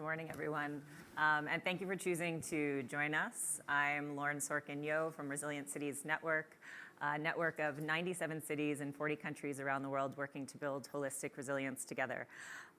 morning, everyone. And thank you for choosing to join us. I'm Lauren Sorkin-Yo from Resilient Cities Network, a network of 97 cities in 40 countries around the world working to build holistic resilience together.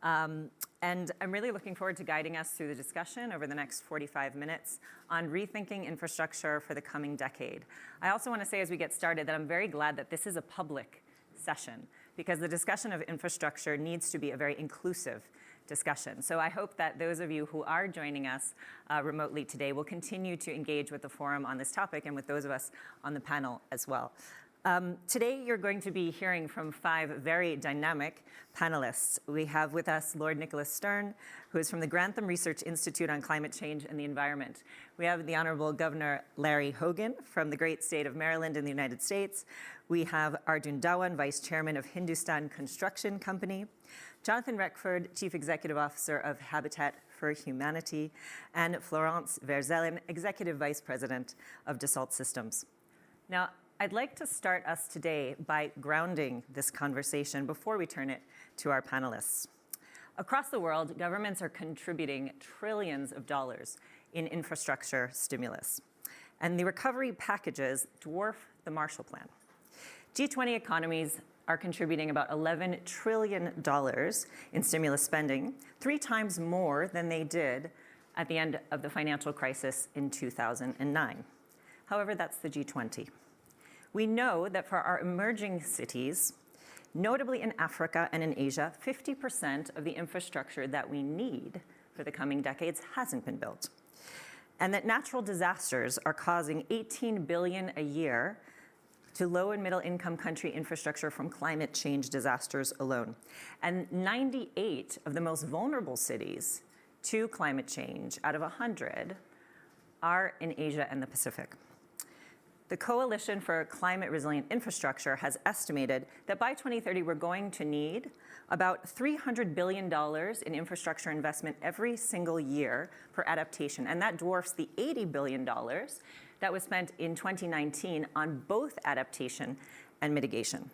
And I'm really looking forward to guiding us through the discussion over the next 45 minutes on rethinking infrastructure for the coming decade. I also want to say as we get started that I'm very glad that this is a public session because the discussion of infrastructure needs to be a very inclusive discussion. So I hope that those of you who are joining us remotely today will continue to engage with the forum on this topic and with those of us on the panel as well. Today you're going to be hearing from 5 very dynamic panelists. We have with us Lord Nicholas Stern, who is from the Grantham Research Institute on Climate Change and the Environment. We have the Honorable Governor Larry Hogan from the great state of Maryland in the United States. We have Arjun Dhawan, Vice Chairman of Hindustan Construction Company, Jonathan Reckford, Chief Executive Officer of Habitat for Humanity, and Florence Verzelen, Executive Vice President of Dassault Systems. Now, I'd like to start us today by grounding this conversation before we turn it to our panelists. Across the world, governments are contributing trillions of dollars in infrastructure stimulus, and the recovery packages dwarf the Marshall Plan. G20 economies are contributing about $11 trillion in stimulus spending, 3 times more than they did at the end of the financial crisis in 2009. However, that's the G20. We know that for our emerging cities, notably in Africa and in Asia, 50% of the infrastructure that we need for the coming decades hasn't been built. And that natural disasters are causing $18 billion a year to low and middle income country infrastructure from climate change disasters alone. And 98 of the most vulnerable cities to climate change out of 100 are in Asia and the Pacific. The Coalition for Climate Resilient Infrastructure has estimated that by 2030, we're going to need about $300 billion in infrastructure investment every single year for adaptation. And that dwarfs the $80 billion that was spent in 2019 on both adaptation and mitigation.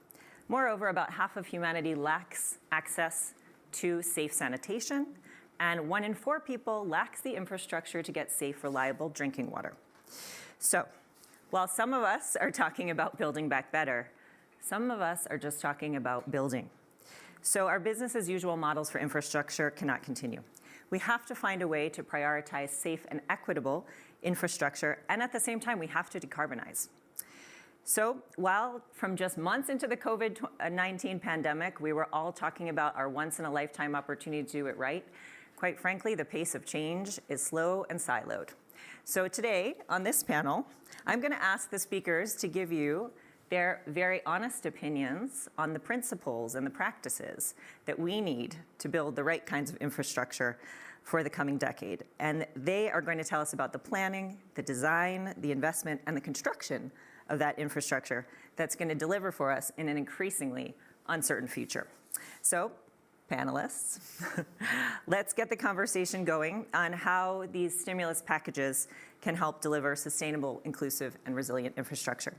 Moreover, about half of humanity lacks access to safe sanitation, and 1 in 4 people lacks the infrastructure to get safe, reliable drinking water. So, while some of us are talking about building back better, some of us are just talking about building. So our business as usual models for infrastructure cannot continue. We have to find a way to prioritize safe and equitable infrastructure, and at the same time, we have to decarbonize. So while from just months into the COVID-19 pandemic, we were all talking about our once-in-a-lifetime opportunity to do it right, quite frankly, the pace of change is slow and siloed. So today, on this panel, I'm going to ask the speakers to give you their very honest opinions on the principles and the practices that we need to build the right kinds of infrastructure for the coming decade. And they are going to tell us about the planning, the design, the investment, and the construction of that infrastructure that's going to deliver for us in an increasingly uncertain future. So, panelists, let's get the conversation going on how these stimulus packages can help deliver sustainable, inclusive, and resilient infrastructure.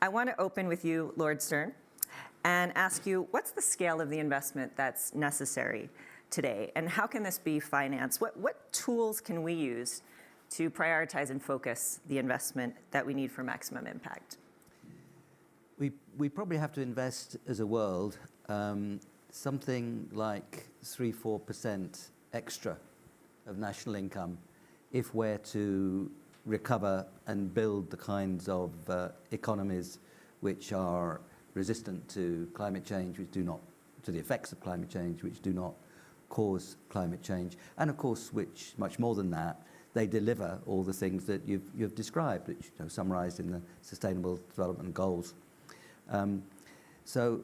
I want to open with you, Lord Stern, and ask you, what's the scale of the investment that's necessary today, and how can this be financed? What tools can we use to prioritize and focus the investment that we need for maximum impact? We probably have to invest as a world something like 3-4% extra of national income if we're to recover and build the kinds of economies which are resistant to climate change, to the effects of climate change, which do not cause climate change, and of course, which much more than that, they deliver all the things that you've described, which summarized in the Sustainable Development Goals. So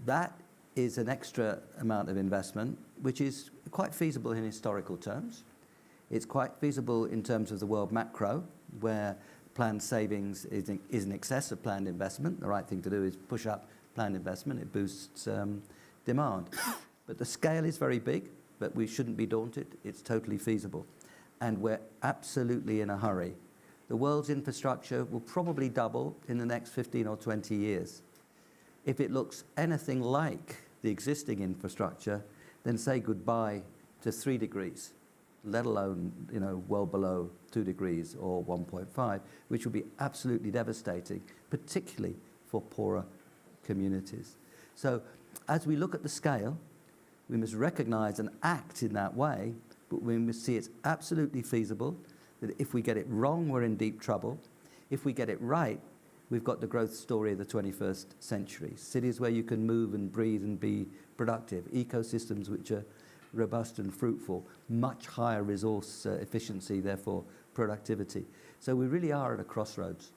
that is an extra amount of investment, which is quite feasible in historical terms. It's quite feasible in terms of the world macro, where planned savings is in excess of planned investment. The right thing to do is push up planned investment. It boosts demand. But the scale is very big, but we shouldn't be daunted. It's totally feasible. And we're absolutely in a hurry. The world's infrastructure will probably double in the next 15 or 20 years. If it looks anything like the existing infrastructure, then say goodbye to 3 degrees. let alone, well below 2 degrees or 1.5, which would be absolutely devastating, particularly for poorer communities. So as we look at the scale, we must recognize and act in that way, but we must see it's absolutely feasible, that if we get it wrong, we're in deep trouble. If we get it right, we've got the growth story of the 21st century. Cities where you can move and breathe and be productive, ecosystems which are robust and fruitful, much higher resource efficiency, therefore productivity. So we really are at a crossroads.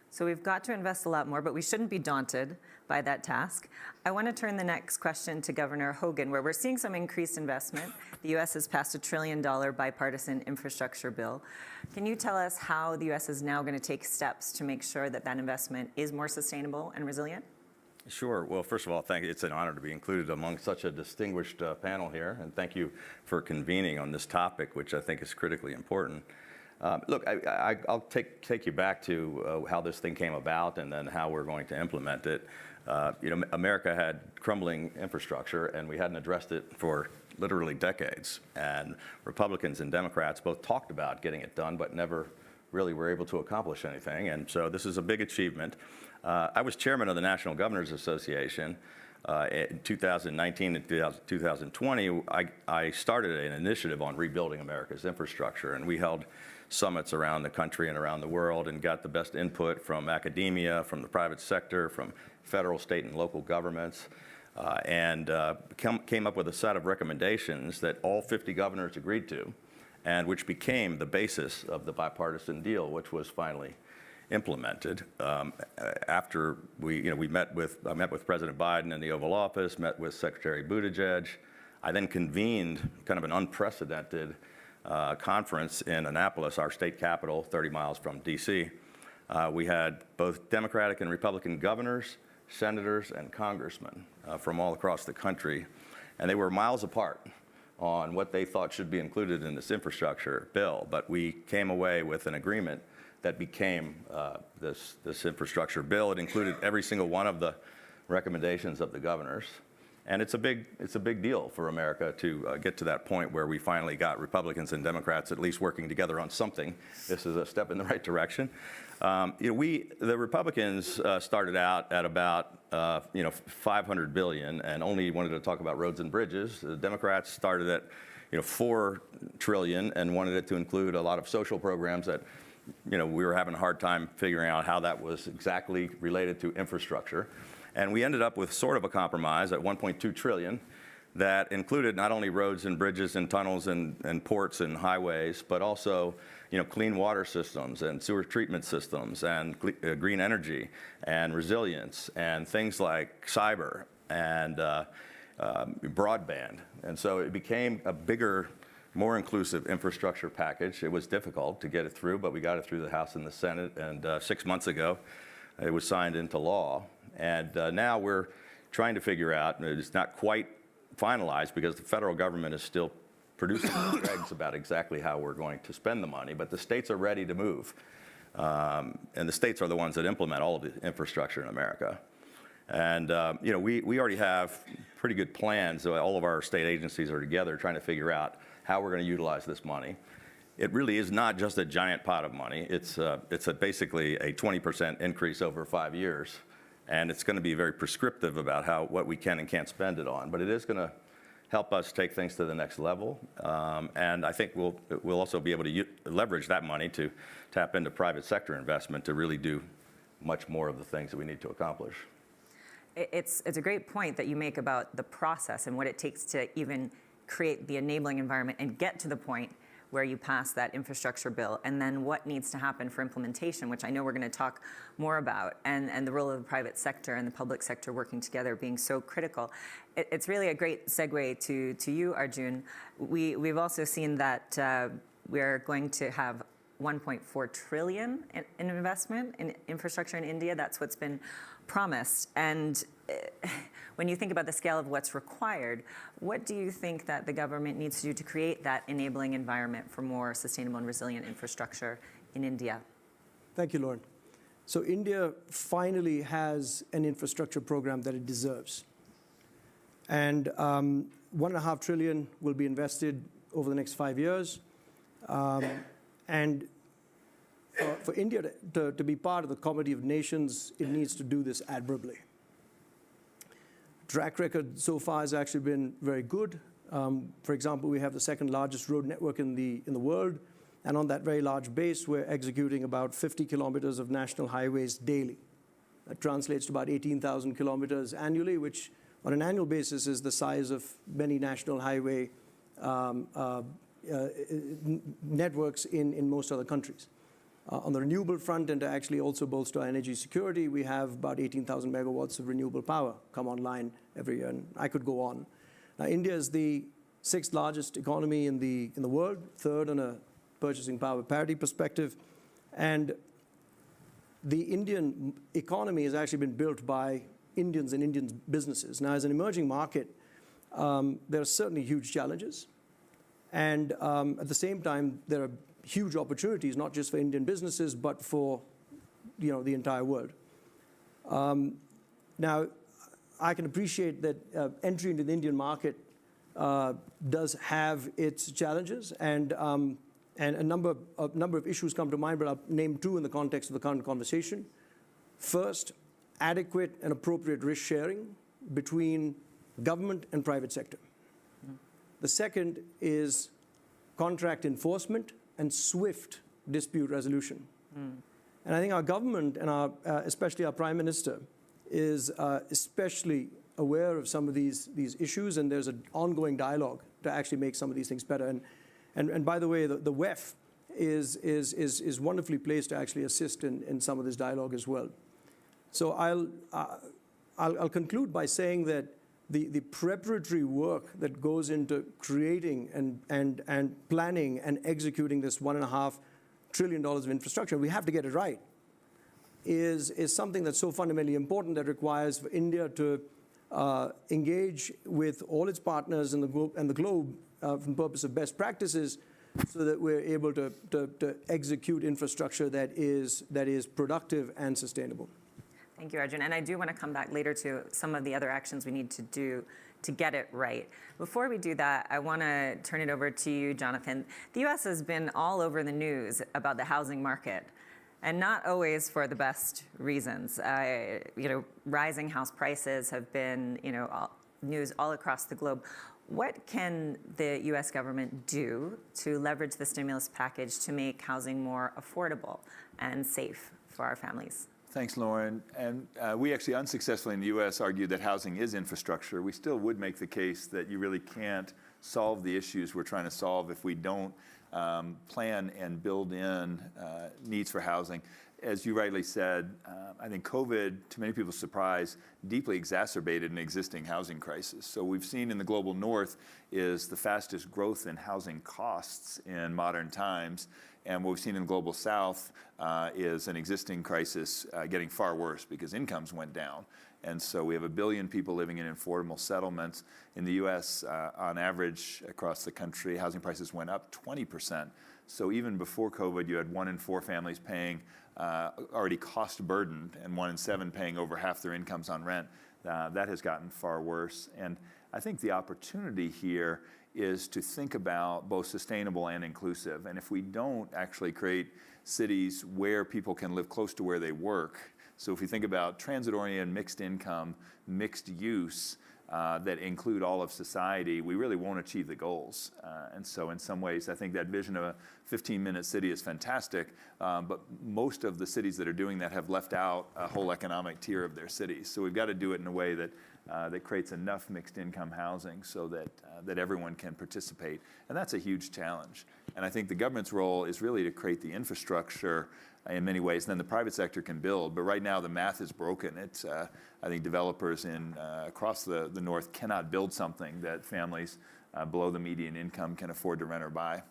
So we've got to invest a lot more, but we shouldn't be daunted by that task. I want to turn the next question to Governor Hogan, where we're seeing some increased investment. The U.S. has passed $1 trillion bipartisan infrastructure bill. Can you tell us how the U.S. is now going to take steps to make sure that that investment is more sustainable and resilient? Sure. Well, first of all, thank you. It's an honor to be included among such a distinguished panel here, and thank you for convening on this topic, which I think is critically important. Look, I'll take you back to how this thing came about and then how we're going to implement it. America had crumbling infrastructure, and we hadn't addressed it for literally decades. And Republicans and Democrats both talked about getting it done, but never really were able to accomplish anything. And so this is a big achievement. I was chairman of the National Governors Association. In 2019 and 2020, I started an initiative on rebuilding America's infrastructure, and we held summits around the country and around the world and got the best input from academia, from the private sector, from federal, state, and local governments, and came up with a set of recommendations that all 50 governors agreed to, and which became the basis of the bipartisan deal, which was finally implemented. After I met with President Biden in the Oval Office, met with Secretary Buttigieg. I then convened kind of an unprecedented conference in Annapolis, our state capital, 30 miles from D.C. We had both Democratic and Republican governors, senators, and congressmen from all across the country, and they were miles apart on what they thought should be included in this infrastructure bill. But we came away with an agreement that became this infrastructure bill. It included every single one of the recommendations of the governors. And it's a big deal for America to get to that point where we finally got Republicans and Democrats at least working together on something. This is a step in the right direction. The Republicans started out at about $500 billion and only wanted to talk about roads and bridges. The Democrats started at $4 trillion and wanted it to include a lot of social programs that we were having a hard time figuring out how that was exactly related to infrastructure. And we ended up with sort of a compromise at $1.2 trillion that included not only roads and bridges and tunnels and ports and highways, but also clean water systems and sewer treatment systems and green energy and resilience and things like cyber and broadband. And so it became a bigger, more inclusive infrastructure package. It was difficult to get it through, but we got it through the House and the Senate, and 6 months ago, it was signed into law. And now we're trying to figure out, and it's not quite finalized because the federal government is still producing regs about exactly how we're going to spend the money, but the states are ready to move. And the states are the ones that implement all of the infrastructure in America. And we already have pretty good plans. All of our state agencies are together trying to figure out how we're going to utilize this money. It really is not just a giant pot of money. It's basically a 20% increase over 5 years, and it's going to be very prescriptive about what we can and can't spend it on. But it is going to help us take things to the next level, and I think we'll also be able to leverage that money to tap into private sector investment to really do much more of the things that we need to accomplish. It's a great point that you make about the process and what it takes to even create the enabling environment and get to the point where you pass that infrastructure bill, and then what needs to happen for implementation, which I know we're going to talk more about, and the role of the private sector and the public sector working together being so critical. It's really a great segue to you, Arjun. We've also seen that we're going to have 1.4 trillion in investment in infrastructure in India. That's what's been promised. And when you think about the scale of what's required, what do you think that the government needs to do to create that enabling environment for more sustainable and resilient infrastructure in India? Thank you, Lauren. So India finally has an infrastructure program that it deserves. And $1.5 trillion will be invested over the next 5 years. And for India to be part of the comity of nations, it needs to do this admirably. Track record so far has actually been very good. For example, we have the second largest road network in the world, and on that very large base, we're executing about 50 kilometers of national highways daily. That translates to about 18,000 kilometers annually, which on an annual basis is the size of many national highway networks in most other countries. On the renewable front, and to actually also bolster our energy security, we have about 18,000 megawatts of renewable power come online every year, and I could go on. Now, India is the 6th largest economy in the world, 3rd on a purchasing power parity perspective, and the Indian economy has actually been built by Indians and Indian businesses. Now, as an emerging market, there are certainly huge challenges, and at the same time, there are huge opportunities, not just for Indian businesses, but for the entire world. Now, I can appreciate that entry into the Indian market does have its challenges, and a number of issues come to mind, but I'll name 2 in the context of the current conversation. First, adequate and appropriate risk sharing between government and private sector. The second is contract enforcement and swift dispute resolution. And I think our government and especially our Prime Minister is especially aware of some of these issues, and there's an ongoing dialogue to actually make some of these things better. And by the way, the WEF is wonderfully placed to actually assist in some of this dialogue as well. So I'll conclude by saying that the preparatory work that goes into creating and planning and executing this $1.5 trillion of infrastructure, we have to get it right, is something that's so fundamentally important that requires for India to engage with all its partners in the globe for the purpose of best practices, so that we're able to execute infrastructure that is productive and sustainable. Thank you, Arjun. And I do want to come back later to some of the other actions we need to do to get it right. Before we do that, I want to turn it over to you, Jonathan. The U.S. has been all over the news about the housing market, and not always for the best reasons. Rising house prices have been, news all across the globe. What can the U.S. government do to leverage the stimulus package to make housing more affordable and safe for our families? Thanks, Lauren. And we actually unsuccessfully in the U.S. argued that housing is infrastructure. We still would make the case that you really can't solve the issues we're trying to solve if we don't plan and build in needs for housing. As you rightly said, I think COVID, to many people's surprise, deeply exacerbated an existing housing crisis. So we've seen in the global north is the fastest growth in housing costs in modern times. And what we've seen in the global south is an existing crisis getting far worse because incomes went down. And so we have 1 billion people living in affordable settlements. In the U.S., on average, across the country, housing prices went up 20%. So even before COVID, you had 1 in 4 families paying already cost burdened, and 1 in 7 paying over half their incomes on rent. That has gotten far worse. And I think the opportunity here is to think about both sustainable and inclusive. And if we don't actually create cities where people can live close to where they work, so if you think about transit-oriented, mixed income, mixed use, that include all of society, we really won't achieve the goals. And so in some ways, I think that vision of a 15-minute city is fantastic, but most of the cities that are doing that have left out a whole economic tier of their cities. So we've got to do it in a way that creates enough mixed income housing so that everyone can participate. And that's a huge challenge. And I think the government's role is really to create the infrastructure in many ways, and then the private sector can build. But right now, the math is broken. It's, I think developers across the North cannot build something that families below the median income can afford to rent or buy.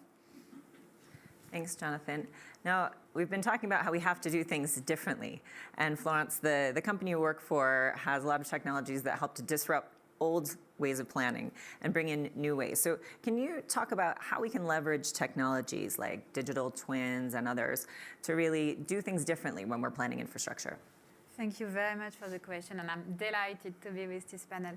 Thanks, Jonathan. Now, we've been talking about how we have to do things differently. And Florence, the company you work for has a lot of technologies that help to disrupt old ways of planning and bring in new ways. So can you talk about how we can leverage technologies like digital twins and others to really do things differently when we're planning infrastructure? Thank you very much for the question, and I'm delighted to be with this panel.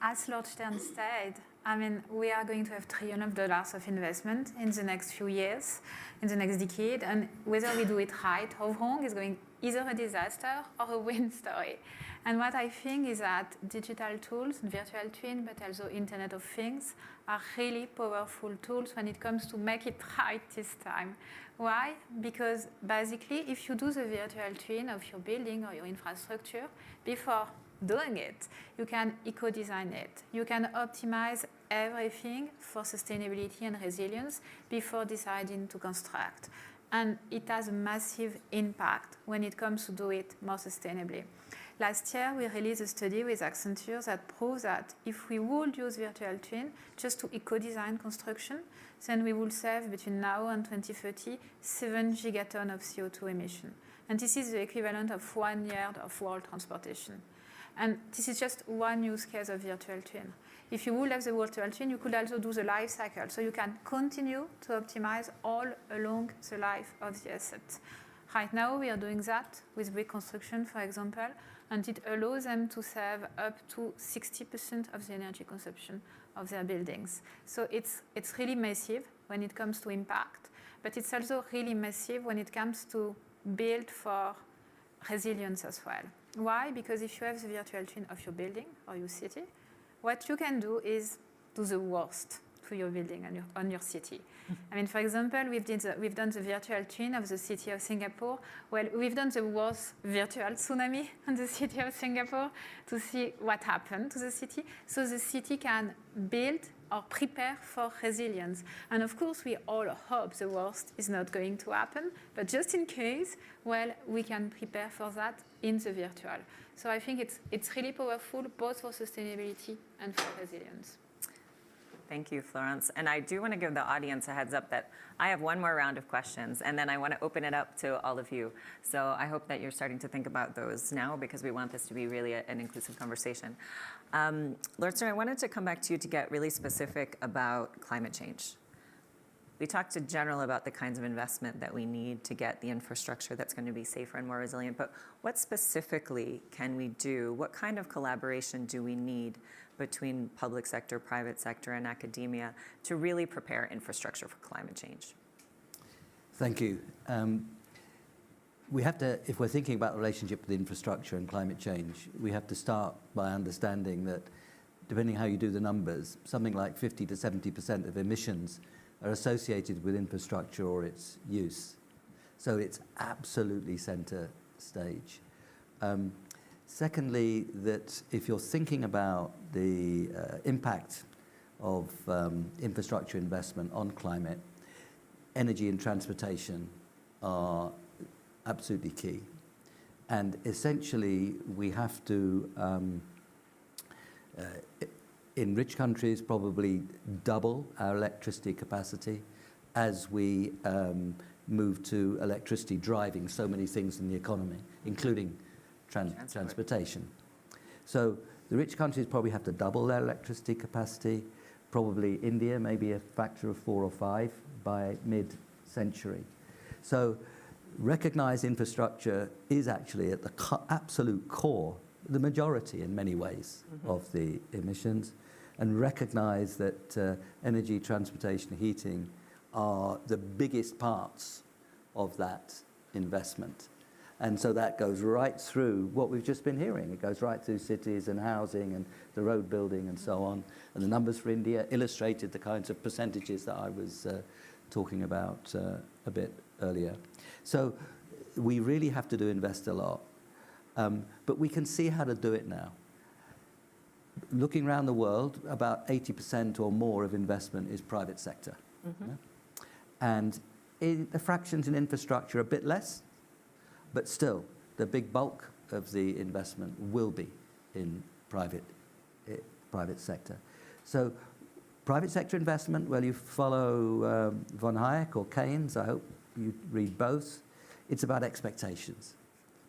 As Lord Stern said, I mean, we are going to have trillions of dollars of investment in the next few years, in the next decade, and whether we do it right or wrong is going either a disaster or a win story. And what I think is that digital tools, virtual twin, but also Internet of Things, are really powerful tools when it comes to make it right this time. Why? Because basically, if you do the virtual twin of your building or your infrastructure, before doing it, you can eco-design it. You can optimize everything for sustainability and resilience before deciding to construct. And it has a massive impact when it comes to do it more sustainably. Last year, we released a study with Accenture that proves that if we would use virtual twin just to eco-design construction, then we will save between now and 2030 7 gigatons of CO2 emission. And this is the equivalent of 1 year of world transportation. And this is just one use case of virtual twin. If you would have the virtual twin, you could also do the life cycle. So you can continue to optimize all along the life of the asset. Right now, we are doing that with reconstruction, for example, and it allows them to save up to 60% of the energy consumption of their buildings. So it's really massive when it comes to impact, but it's also really massive when it comes to build for resilience as well. Why? Because if you have the virtual twin of your building or your city, what you can do is do the worst to your building and on your city. I mean, for example, we've done the virtual twin of the city of Singapore. Well, we've done the worst virtual tsunami on the city of Singapore to see what happened to the city, so the city can build or prepare for resilience. And of course, we all hope the worst is not going to happen, but just in case, well, we can prepare for that in the virtual. So I think it's really powerful, both for sustainability and for resilience. Thank you, Florence. And I do want to give the audience a heads up that I have one more round of questions, and then I want to open it up to all of you. So I hope that you're starting to think about those now, because we want this to be really an inclusive conversation. Lord Stern, I wanted to come back to you to get really specific about climate change. We talked in general about the kinds of investment that we need to get the infrastructure that's going to be safer and more resilient, but what specifically can we do? What kind of collaboration do we need between public sector, private sector, and academia to really prepare infrastructure for climate change? Thank you. We have to, if we're thinking about the relationship with infrastructure and climate change, we have to start by understanding that, depending how you do the numbers, something like 50 to 70% of emissions are associated with infrastructure or its use. So it's absolutely center stage. Secondly, that if you're thinking about the impact of infrastructure investment on climate, energy and transportation are absolutely key. And essentially, we have to, in rich countries, probably double our electricity capacity as we move to electricity driving so many things in the economy, including transportation. So the rich countries probably have to double their electricity capacity, probably India maybe a factor of 4 or 5 by mid-century. So recognize infrastructure is actually at the absolute core, the majority in many ways of the emissions, and recognize that energy, transportation, heating are the biggest parts of that investment. And so that goes right through what we've just been hearing. It goes right through cities and housing and the road building and so on. And the numbers for India illustrated the kinds of percentages that I was talking about a bit earlier. So we really have to invest a lot. But we can see how to do it now. Looking around the world, about 80% or more of investment is private sector. Yeah? And the fractions in infrastructure are a bit less, but still, the big bulk of the investment will be in private sector. So private sector investment, well, you follow von Hayek or Keynes, I hope you read both. It's about expectations.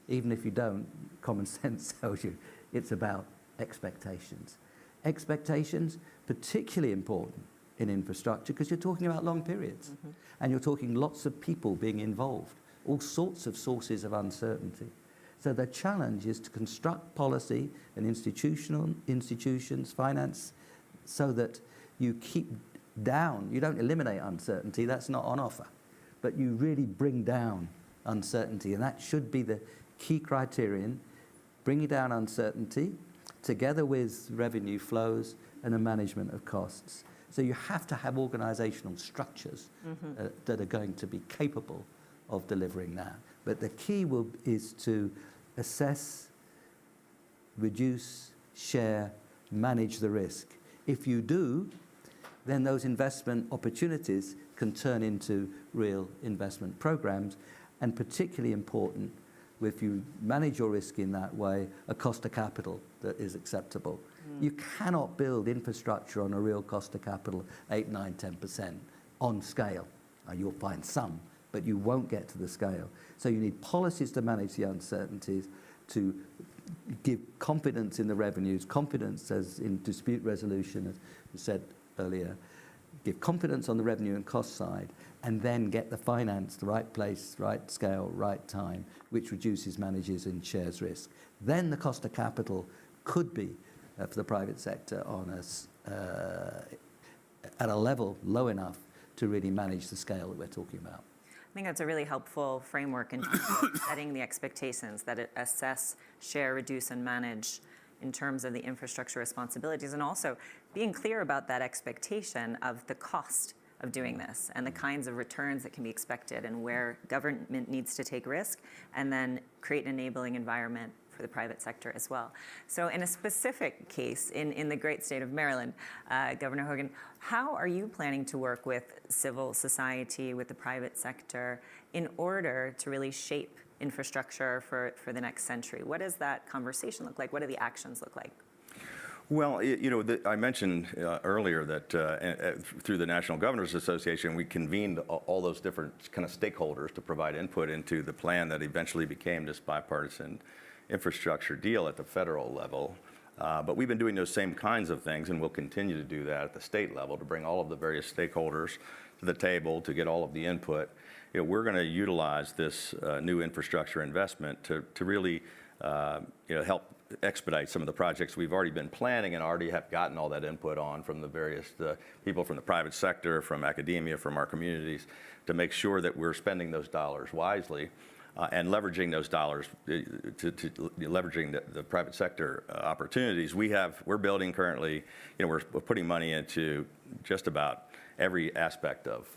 Even if you don't, common sense tells you it's about expectations. Expectations, particularly important in infrastructure, because you're talking about long periods. And you're talking lots of people being involved, all sorts of sources of uncertainty. So the challenge is to construct policy and institutions, finance, so that you keep down, you don't eliminate uncertainty, that's not on offer, but you really bring down uncertainty, and that should be the key criterion, bringing down uncertainty together with revenue flows and a management of costs. So you have to have organizational structures that are going to be capable of delivering that. But the key is to assess, reduce, share, manage the risk. If you do, then those investment opportunities can turn into real investment programs, and particularly important, if you manage your risk in that way, a cost of capital that is acceptable. You cannot build infrastructure on a real cost of capital 8, 9, 10% on scale. You'll find some, but you won't get to the scale. So you need policies to manage the uncertainties, to give confidence in the revenues, confidence as in dispute resolution, as you said earlier, give confidence on the revenue and cost side, and then get the finance, the right place, right scale, right time, which reduces, manages, and shares risk. Then the cost of capital could be, for the private sector, on at a level low enough to really manage the scale that we're talking about. I think that's a really helpful framework in terms of setting the expectations that it assess, share, reduce, and manage in terms of the infrastructure responsibilities, and also being clear about that expectation of the cost of doing this and the kinds of returns that can be expected and where government needs to take risk, and then create an enabling environment for the private sector as well. So in a specific case, in the great state of Maryland, Governor Hogan, how are you planning to work with civil society, with the private sector, in order to really shape infrastructure for the next century? What does that conversation look like? What do the actions look like? Well, I mentioned earlier that through the National Governors Association, we convened all those different kind of stakeholders to provide input into the plan that eventually became this bipartisan infrastructure deal at the federal level. But we've been doing those same kinds of things, and we'll continue to do that at the state level to bring all of the various stakeholders to the table to get all of the input. We're going to utilize this new infrastructure investment to really help expedite some of the projects we've already been planning and already have gotten all that input on from the various people from the private sector, from academia, from our communities, to make sure that we're spending those dollars wisely and leveraging those dollars to leveraging the private sector opportunities. We're building currently, we're putting money into just about every aspect of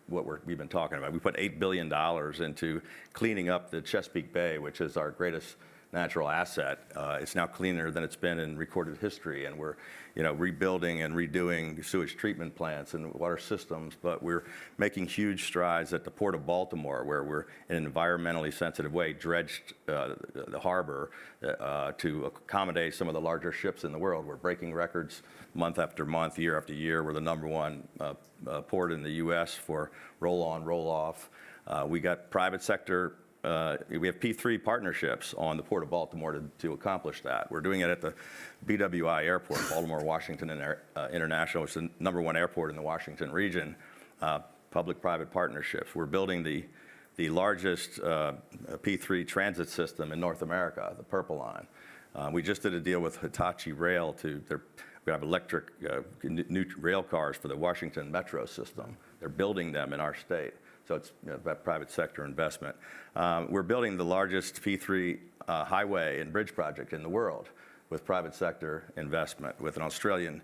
what we've been talking about. We put $8 billion into cleaning up the Chesapeake Bay, which is our greatest natural asset. It's now cleaner than it's been in recorded history, and we're rebuilding and redoing sewage treatment plants and water systems, but we're making huge strides at the Port of Baltimore, where we're in an environmentally sensitive way dredged the harbor to accommodate some of the larger ships in the world. We're breaking records month after month, year after year. We're the #1 port in the U.S. for roll-on, roll-off. We got private sector. We have P3 partnerships on the Port of Baltimore to accomplish that. We're doing it at the BWI Airport, Baltimore Washington International, which is the #1 airport in the Washington region. Public-private partnerships. We're building the largest P3 transit system in North America, the Purple Line. We just did a deal with Hitachi Rail we have electric new rail cars for the Washington Metro system. They're building them in our state. So it's that private sector investment. We're building the largest P3 highway and bridge project in the world with private sector investment with an Australian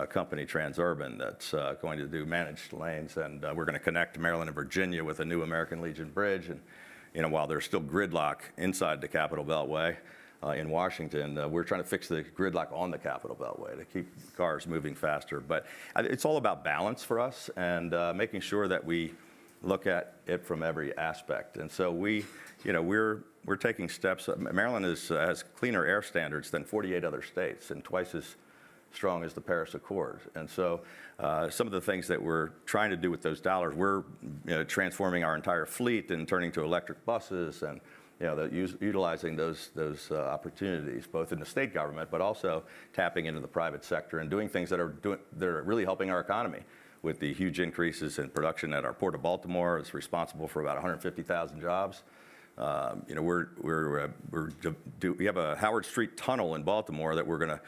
company, Transurban, that's going to do managed lanes. And we're going to connect Maryland and Virginia with a new American Legion bridge. And while there's still gridlock inside the Capitol Beltway in Washington, we're trying to fix the gridlock on the Capitol Beltway to keep cars moving faster. But it's all about balance for us and making sure that we look at it from every aspect. And so we're taking steps. Maryland has cleaner air standards than 48 other states and twice as strong as the Paris Accord. And so some of the things that we're trying to do with those dollars, we're transforming our entire fleet and turning to electric buses and utilizing those opportunities, both in the state government, but also tapping into the private sector and doing things that are really helping our economy. With the huge increases in production at our Port of Baltimore, it's responsible for about 150,000 jobs We have a Howard Street tunnel in Baltimore that we're going to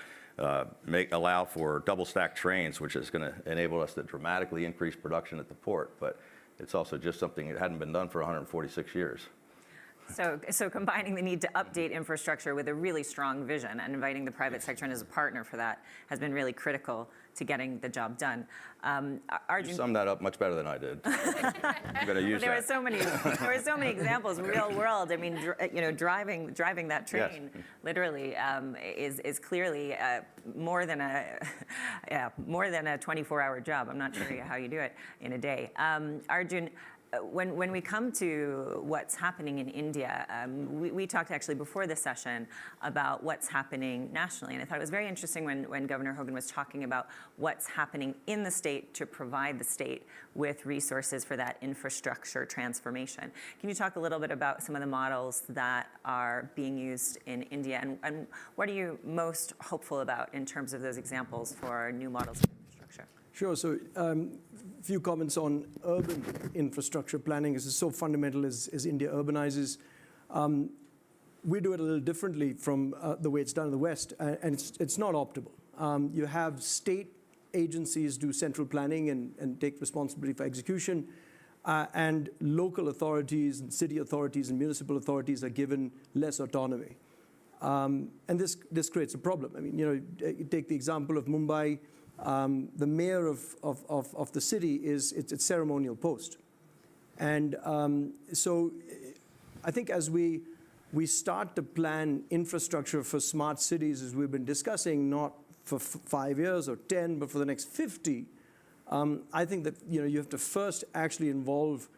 allow for double stack trains, which is going to enable us to dramatically increase production at the port. But it's also just something that hadn't been done for 146 years. So combining the need to update infrastructure with a really strong vision and inviting the private sector in as a partner for that has been really critical to getting the job done. You summed that up much better than I did. I'm going to use there that. There were so many examples, real world. I mean, driving that train, yes. literally, is clearly more than a 24-hour job. I'm not sure how you do it in a day. Arjun, when we come to what's happening in India, we talked actually before this session about what's happening nationally, and I thought it was very interesting when Governor Hogan was talking about what's happening in the state to provide the state with resources for that infrastructure transformation. Can you talk a little bit about some of the models that are being used in India, and what are you most hopeful about in terms of those examples for new models of infrastructure? Sure. So a few comments on urban infrastructure planning. This is so fundamental as India urbanizes. We do it a little differently from the way it's done in the West, and it's not optimal. You have state agencies do central planning and take responsibility for execution, and local authorities and city authorities and municipal authorities are given less autonomy. And this creates a problem. I mean, you take the example of Mumbai. The mayor of the city it's ceremonial post. And so I think as we start to plan infrastructure for smart cities, as we've been discussing, not for 5 years or 10, but for the next 50, I think that you have to first actually involve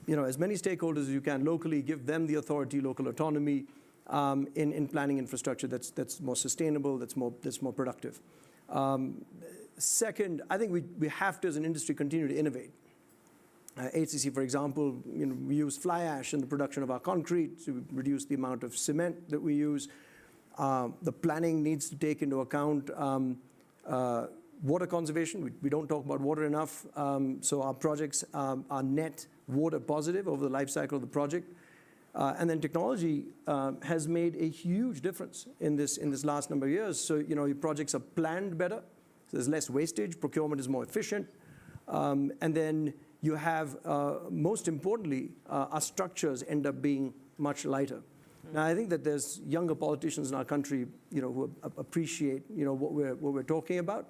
as many stakeholders as you can locally, give them the authority, local autonomy in planning infrastructure that's more sustainable, that's more productive. Second, I think we have to, as an industry, continue to innovate. HCC, for example, we use fly ash in the production of our concrete to reduce the amount of cement that we use. The planning needs to take into account water conservation. We don't talk about water enough, so our projects are net water positive over the life cycle of the project. And then technology has made a huge difference in this last number of years. So your projects are planned better. So there's less wastage. Procurement is more efficient. And then you have, most importantly, our structures end up being much lighter. Now, I think that there's younger politicians in our country, who appreciate, what we're talking about.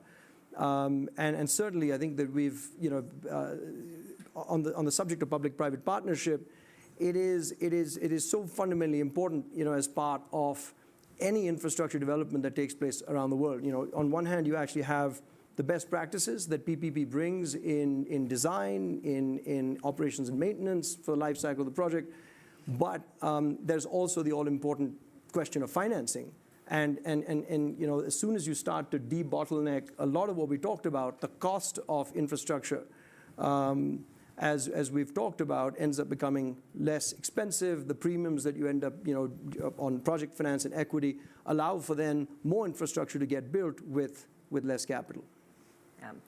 And certainly, I think that we've, on the subject of public-private partnership, it is so fundamentally important, as part of any infrastructure development that takes place around the world. On one hand, you actually have the best practices that PPP brings in design, in operations and maintenance for the life cycle of the project, but there's also the all-important question of financing. And as soon as you start to de-bottleneck a lot of what we talked about, the cost of infrastructure, as we've talked about, ends up becoming less expensive. The premiums that you end up, on project finance and equity allow for then more infrastructure to get built with less capital.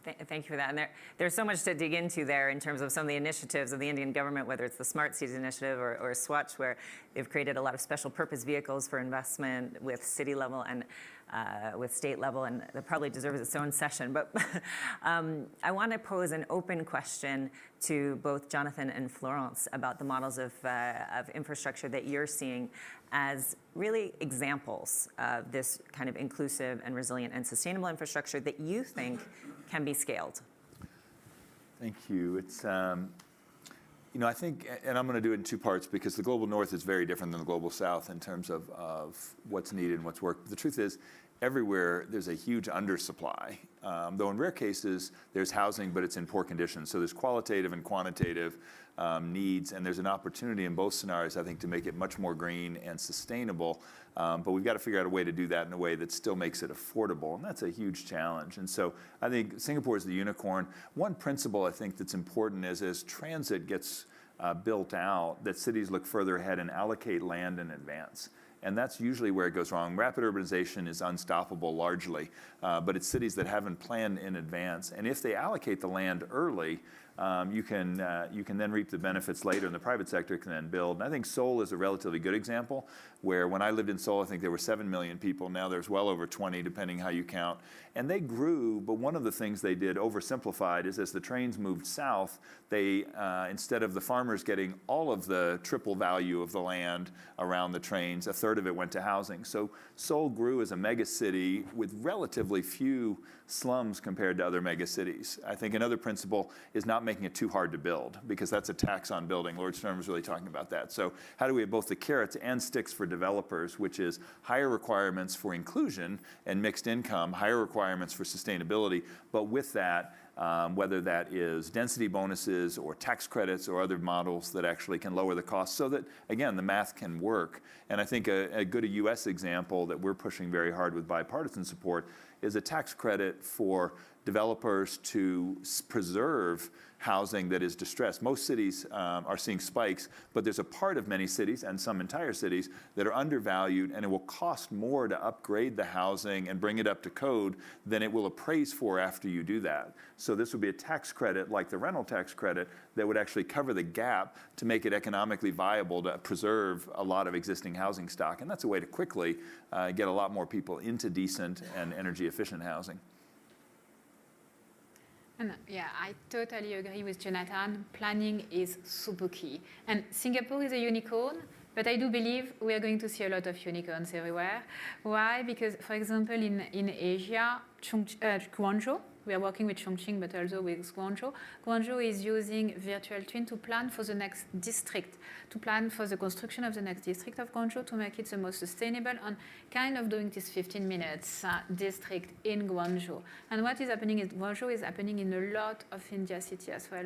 Thank you for that. And there's so much to dig into there in terms of some of the initiatives of the Indian government, whether it's the Smart Cities Initiative or Swachh, where they've created a lot of special purpose vehicles for investment with city level and with state level, and that probably deserves its own session. But I want to pose an open question to both Jonathan and Florence about the models of infrastructure that you're seeing as really examples of this kind of inclusive and resilient and sustainable infrastructure that you think can be scaled. Thank you. It's, I think, and I'm going to do it in two parts because the global north is very different than the global south in terms of what's needed and what's worked. The truth is, everywhere there's a huge undersupply, though in rare cases there's housing, but it's in poor condition. So there's qualitative and quantitative needs, and there's an opportunity in both scenarios, I think, to make it much more green and sustainable. But we've got to figure out a way to do that in a way that still makes it affordable, and that's a huge challenge. And so I think Singapore is the unicorn. One principle I think that's important is as transit gets built out, that cities look further ahead and allocate land in advance. And that's usually where it goes wrong. Rapid urbanization is unstoppable largely, but it's cities that haven't planned in advance. And if they allocate the land early, you can then reap the benefits later, and the private sector can then build. And I think Seoul is a relatively good example, where when I lived in Seoul, I think there were 7 million people. Now there's well over 20, depending how you count. And they grew, but one of the things they did, oversimplified, is as the trains moved south, they, instead of the farmers getting all of the triple value of the land around the trains, a third of it went to housing. So Seoul grew as a mega city with relatively few slums compared to other mega cities. I think another principle is not making it too hard to build, because that's a tax on building. Lord Stern was really talking about that. So how do we have both the carrots and sticks for developers, which is higher requirements for inclusion and mixed income, higher requirements for sustainability, but with that, whether that is density bonuses or tax credits or other models that actually can lower the cost, so that, again, the math can work. And I think a good US example that we're pushing very hard with bipartisan support is a tax credit for developers to preserve housing that is distressed. Most cities are seeing spikes, but there's a part of many cities, and some entire cities, that are undervalued, and it will cost more to upgrade the housing and bring it up to code than it will appraise for after you do that. So this would be a tax credit, like the rental tax credit, that would actually cover the gap to make it economically viable to preserve a lot of existing housing stock. And that's a way to quickly get a lot more people into decent and energy efficient housing. And yeah, I totally agree with Jonathan. Planning is super key. And Singapore is a unicorn, but I do believe we are going to see a lot of unicorns everywhere. Why? Because, for example, in Asia, Guangzhou, we are working with Chongqing, but also with Guangzhou. Guangzhou is using virtual twin to plan for the next district, to plan for the construction of the next district of Guangzhou, to make it the most sustainable, and kind of doing this 15 minutes district in Guangzhou. And what is happening is Guangzhou is happening in a lot of India cities as well.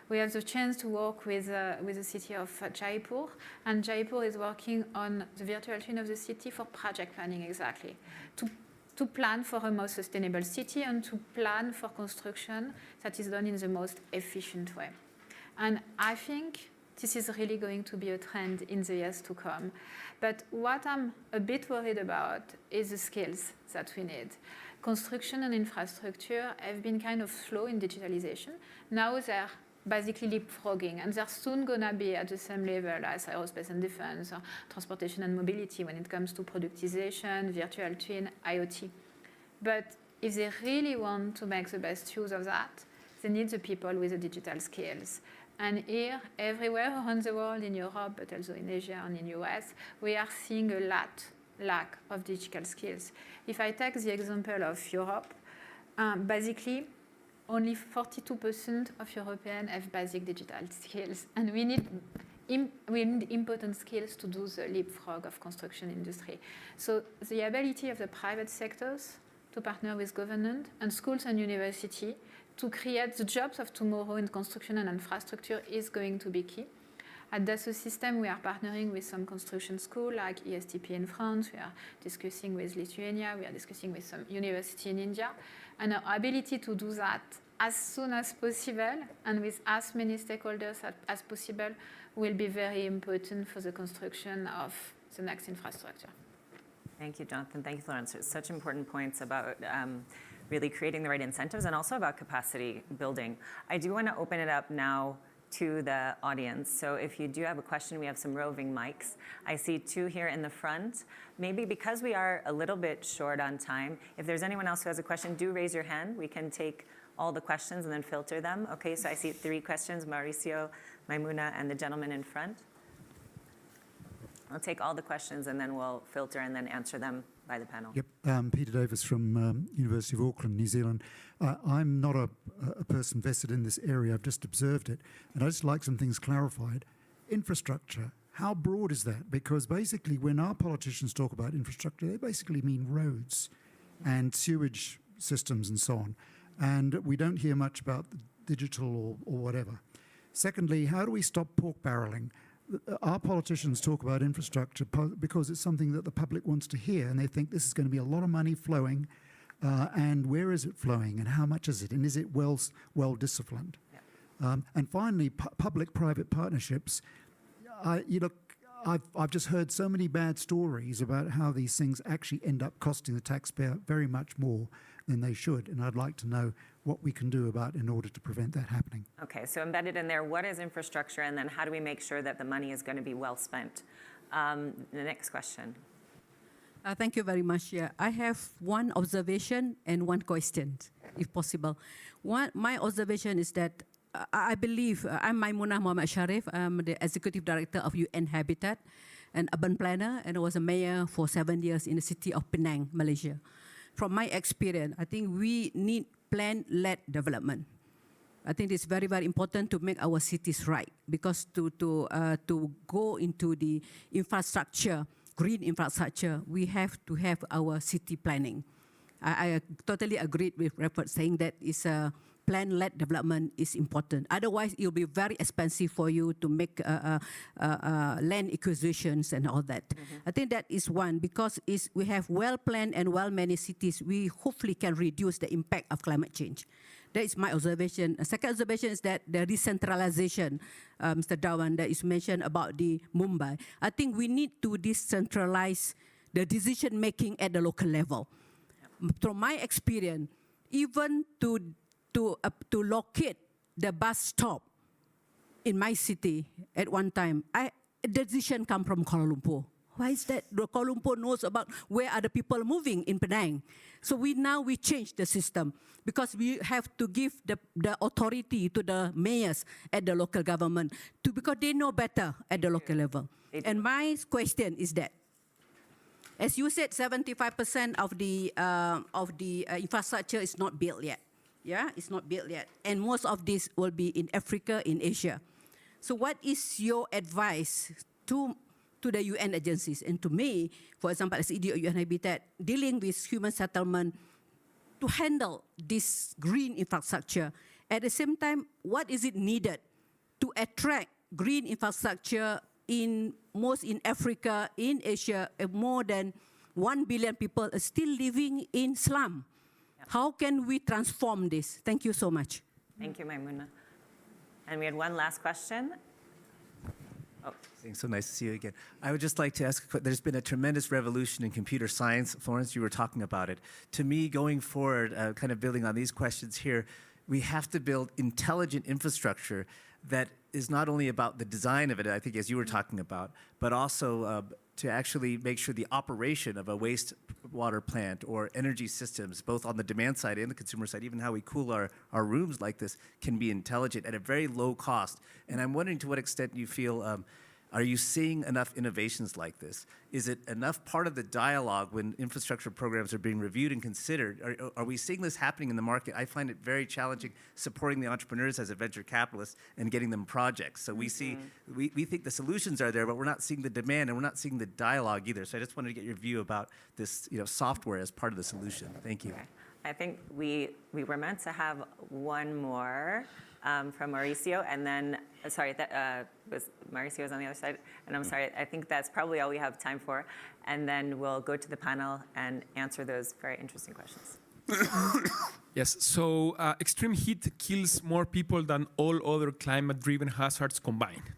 We have the chance to work with the city of Jaipur, and Jaipur is working on the virtual twin of the city for project planning, exactly, to plan for a more sustainable city and to plan for construction that is done in the most efficient way. And I think this is really going to be a trend in the years to come. But what I'm a bit worried about is the skills that we need. Construction and infrastructure have been kind of slow in digitalization. Now they're basically leapfrogging, and they're soon going to be at the same level as aerospace and defense, or transportation and mobility when it comes to productization, virtual twin, IoT. But if they really want to make the best use of that, they need the people with the digital skills. And here, everywhere around the world, in Europe, but also in Asia and in the US, we are seeing a lack of digital skills. If I take the example of Europe, basically, only 42% of Europeans have basic digital skills, and we need important skills to do the leapfrog of construction industry. So the ability of the private sectors to partner with government and schools and university to create the jobs of tomorrow in construction and infrastructure is going to be key. At Dassault Systèmes, we are partnering with some construction schools like ESTP in France. We are discussing with Lithuania. We are discussing with some university in India. And our ability to do that as soon as possible and with as many stakeholders as possible will be very important for the construction of the next infrastructure. Thank you, Jonathan. Thank you, Florence. Such important points about really creating the right incentives and also about capacity building. I do want to open it up now to the audience. So if you do have a question, we have some roving mics. I see 2 here in the front. Maybe because we are a little bit short on time, if there's anyone else who has a question, do raise your hand. We can take all the questions and then filter them. Okay, so I see 3 questions, Mauricio, Maimuna, and the gentleman in front. I'll take all the questions and then we'll filter and then answer them by the panel. Yep, Peter Davis from University of Auckland, New Zealand. I'm not a person vested in this area, I've just observed it, and I'd just like some things clarified. Infrastructure, how broad is that? Because basically when our politicians talk about infrastructure, they basically mean roads and sewage systems and so on. And we don't hear much about the digital or whatever. Secondly, how do we stop pork barreling? Our politicians talk about infrastructure because it's something that the public wants to hear, and they think this is going to be a lot of money flowing, and where is it flowing, and how much is it, and is it well disciplined? Yeah. And finally, public-private partnerships. I've just heard so many bad stories about how these things actually end up costing the taxpayer very much more than they should, and I'd like to know what we can do about in order to prevent that happening. Okay, so embedded in there, what is infrastructure, and then how do we make sure that the money is going to be well spent? The next question. Thank you very much. Yeah, I have one observation and one question, if possible. My observation is that I believe, I'm Maimunah Muhammad Sharif, I'm the Executive Director of UN Habitat, an urban planner, and I was a mayor for 7 years in the city of Penang, Malaysia. From my experience, I think we need plan-led development. I think it's very, very important to make our cities right, because to go into the infrastructure, green infrastructure, we have to have our city planning. I totally agree with Report saying that it's a plan-led development is important. Otherwise, it will be very expensive for you to make land acquisitions and all that. I think that is one, because we have well-planned and well-managed cities, we hopefully can reduce the impact of climate change. That is my observation. A second observation is that the decentralization, Mr. Dawan, that is mentioned about the Mumbai. I think we need to decentralize the decision-making at the local level. From my experience, even to locate the bus stop in my city at one time, the decision come from Kuala Lumpur. Why is that? The Kuala Lumpur knows about where are the people moving in Penang. So we change the system, because we have to give the authority to the mayors at the local government, because they know better at the local level. And my question is that, as you said, 75% of the infrastructure is not built yet. Yeah, it's not built yet. And most of this will be in Africa, in Asia. So what is your advice to the UN agencies and to me, for example, as ED of UN Habitat, dealing with human settlement to handle this green infrastructure? At the same time, what is it needed to attract green infrastructure in Africa, in Asia? More than 1 billion people are still living in slum. How can we transform this? Thank you so much. Thank you, Maimunah. And we had one last question. Oh. Thanks. So nice to see you again. I would just like to ask, there's been a tremendous revolution in computer science. Florence, you were talking about it. To me, going forward, kind of building on these questions here, we have to build intelligent infrastructure that is not only about the design of it, I think, as you were talking about, but also to actually make sure the operation of a wastewater plant or energy systems, both on the demand side and the consumer side, even how we cool our rooms like this, can be intelligent at a very low cost. And I'm wondering to what extent you feel, are you seeing enough innovations like this? Is it enough part of the dialogue when infrastructure programs are being reviewed and considered? Are we seeing this happening in the market? I find it very challenging supporting the entrepreneurs as a venture capitalist and getting them projects. So we see, we think the solutions are there, but we're not seeing the demand and we're not seeing the dialogue either. So I just wanted to get your view about this, software as part of the solution. Thank you. Okay. I think we were meant to have one more from Mauricio, and then, sorry, that was Mauricio's on the other side, and I'm sorry, I think that's probably all we have time for, and then we'll go to the panel and answer those very interesting questions. Yes, so extreme heat kills more people than all other climate-driven hazards combined.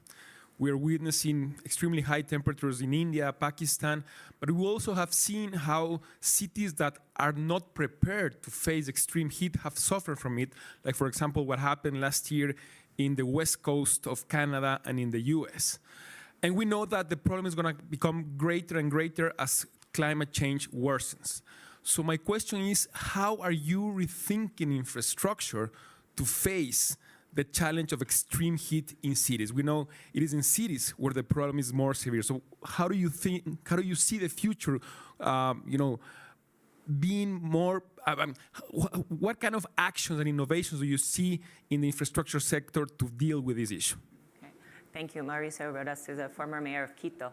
We're witnessing extremely high temperatures in India, Pakistan, but we also have seen how cities that are not prepared to face extreme heat have suffered from it, like, for example, what happened last year in the west coast of Canada and in the US. And we know that the problem is going to become greater and greater as climate change worsens. So my question is, how are you rethinking infrastructure to face the challenge of extreme heat in cities? We know it is in cities where the problem is more severe. So how do you see the future, being more, what kind of actions and innovations do you see in the infrastructure sector to deal with this issue? Okay. Thank you. Mauricio Rodas is a former mayor of Quito.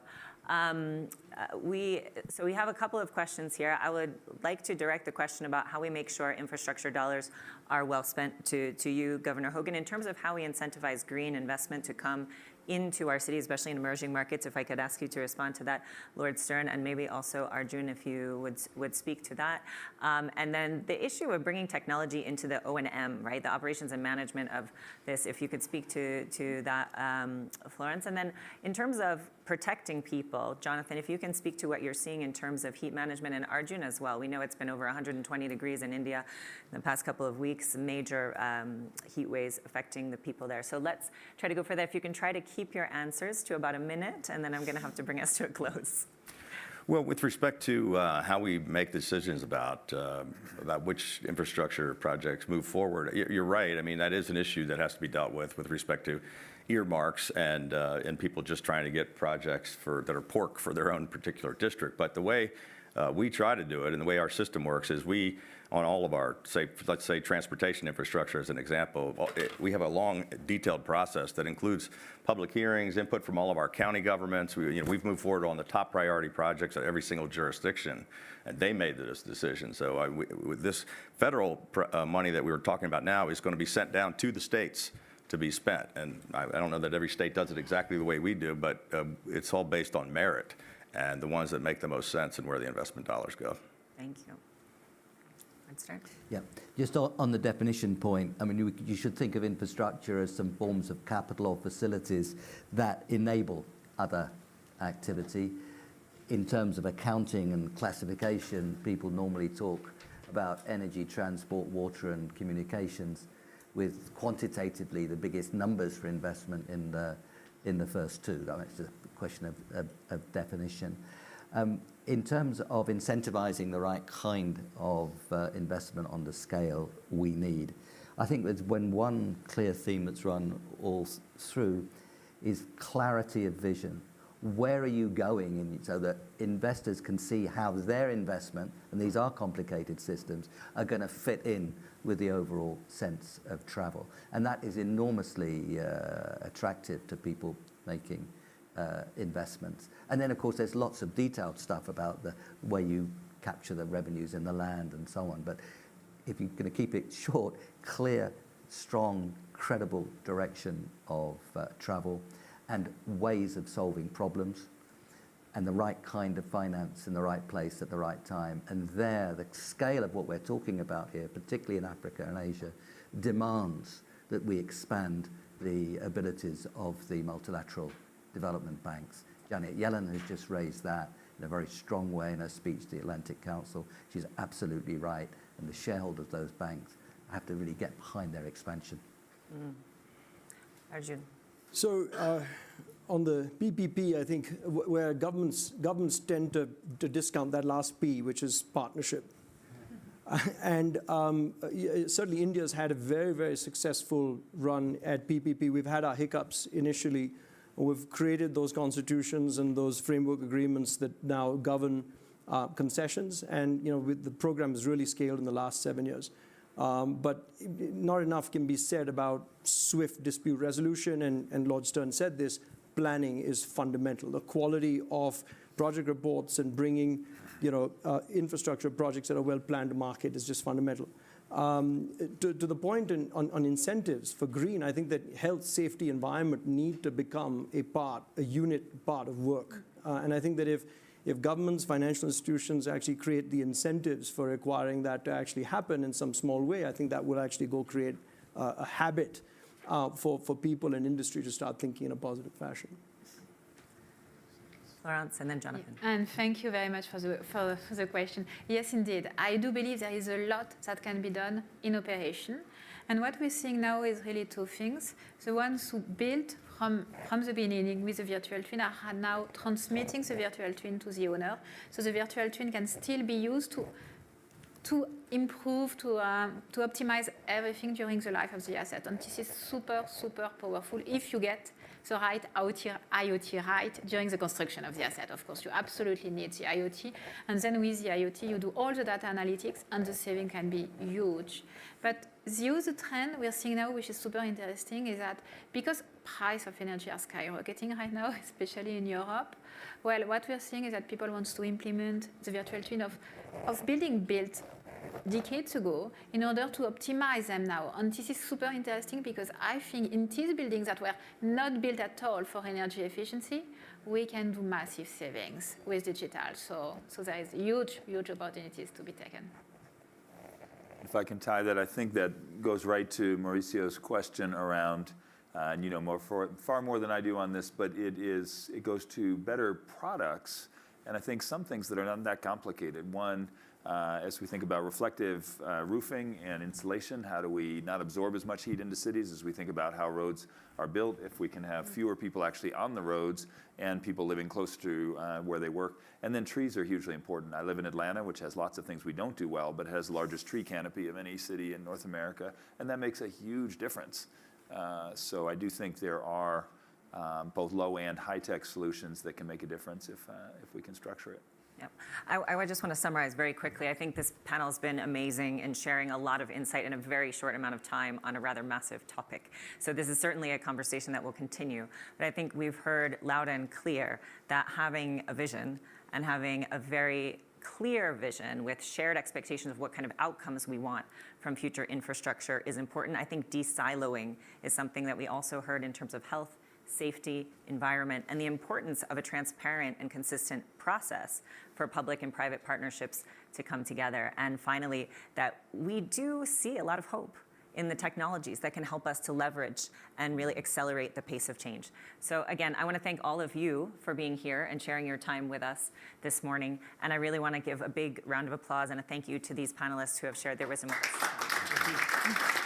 So we have a couple of questions here. I would like to direct the question about how we make sure infrastructure dollars are well spent to you, Governor Hogan, in terms of how we incentivize green investment to come into our cities, especially in emerging markets. If I could ask you to respond to that, Lord Stern, and maybe also Arjun, if you would speak to that. And then the issue of bringing technology into the O&M, right, the operations and management of this, if you could speak to that, Florence. And then in terms of protecting people, Jonathan, if you can speak to what you're seeing in terms of heat management, and Arjun as well. We know it's been over 120 degrees in India in the past couple of weeks, major heat waves affecting the people there. So let's try to go for that. If you can try to keep your answers to about a minute, and then I'm going to have to bring us to a close. Well, with respect to how we make decisions about which infrastructure projects move forward, you're right. I mean, that is an issue that has to be dealt with respect to earmarks and people just trying to get projects that are pork for their own particular district. But the way we try to do it and the way our system works is we, on all of our, let's say transportation infrastructure as an example, we have a long, detailed process that includes public hearings, input from all of our county governments. We've moved forward on the top priority projects at every single jurisdiction, and they made this decision. So with this federal money that we were talking about now is going to be sent down to the states to be spent. And I don't know that every state does it exactly the way we do, but it's all based on merit and the ones that make the most sense and where the investment dollars go. Thank you. Let's start. Yeah, just on the definition point, I mean, you should think of infrastructure as some forms of capital or facilities that enable other activity. In terms of accounting and classification, people normally talk about energy, transport, water, and communications, with quantitatively the biggest numbers for investment in the first two. That's just a question of definition. In terms of incentivizing the right kind of investment on the scale we need, I think there's one clear theme that's run all through is clarity of vision. Where are you going so that investors can see how their investment, and these are complicated systems, are going to fit in with the overall sense of travel. And that is enormously attractive to people making investments. And then, of course, there's lots of detailed stuff about the way you capture the revenues in the land and so on. But if you're going to keep it short, clear, strong, credible direction of travel and ways of solving problems and the right kind of finance in the right place at the right time. And there, the scale of what we're talking about here, particularly in Africa and Asia, demands that we expand the abilities of the multilateral development banks. Janet Yellen has just raised that in a very strong way in her speech to the Atlantic Council. She's absolutely right. And the shareholders of those banks have to really get behind their expansion. Arjun. So on the PPP, I think where governments tend to discount that last P, which is partnership. And certainly India's had a very, very successful run at PPP. We've had our hiccups initially. We've created those constitutions and those framework agreements that now govern concessions. And the program has really scaled in the last 7 years. But not enough can be said about swift dispute resolution. And Lord Stern said this, planning is fundamental. The quality of project reports and bringing infrastructure projects that are well planned to market is just fundamental. To the point on incentives for green, I think that health, safety, environment need to become a unit part of work. And I think that if governments, financial institutions actually create the incentives for requiring that to actually happen in some small way, I think that will actually go create a habit for people and industry to start thinking in a positive fashion. Florence, and then Jonathan. And thank you very much for the question. Yes, indeed. I do believe there is a lot that can be done in operation. And what we're seeing now is really two things. The ones who built from the beginning with the virtual twin are now transmitting the virtual twin to the owner. So the virtual twin can still be used to improve, to optimize everything during the life of the asset. And this is super, super powerful if you get the right IoT right during the construction of the asset. Of course, you absolutely need the IoT. And then with the IoT, you do all the data analytics, and the saving can be huge. But the other trend we're seeing now, which is super interesting, is that because price of energy are skyrocketing right now, especially in Europe, well, what we're seeing is that people want to implement the virtual twin of building built decades ago in order to optimize them now. And this is super interesting because I think in these buildings that were not built at all for energy efficiency, we can do massive savings with digital. So there is huge, huge opportunities to be taken. If I can tie that, I think that goes right to Mauricio's question around, and you know far more than I do on this, but it goes to better products, and I think some things that are not that complicated. One, as we think about reflective roofing and insulation, how do we not absorb as much heat into cities as we think about how roads are built, if we can have fewer people actually on the roads and people living close to where they work. And then trees are hugely important. I live in Atlanta, which has lots of things we don't do well, but has the largest tree canopy of any city in North America, and that makes a huge difference. So I do think there are both low and high-tech solutions that can make a difference if we can structure it. Yep. I just want to summarize very quickly. I think this panel has been amazing in sharing a lot of insight in a very short amount of time on a rather massive topic. So this is certainly a conversation that will continue. But I think we've heard loud and clear that having a vision and having a very clear vision with shared expectations of what kind of outcomes we want from future infrastructure is important. I think de-siloing is something that we also heard in terms of health, safety, environment, and the importance of a transparent and consistent process for public and private partnerships to come together. And finally, that we do see a lot of hope in the technologies that can help us to leverage and really accelerate the pace of change. So again, I want to thank all of you for being here and sharing your time with us this morning. And I really want to give a big round of applause and a thank you to these panelists who have shared their wisdom with us. Thank you.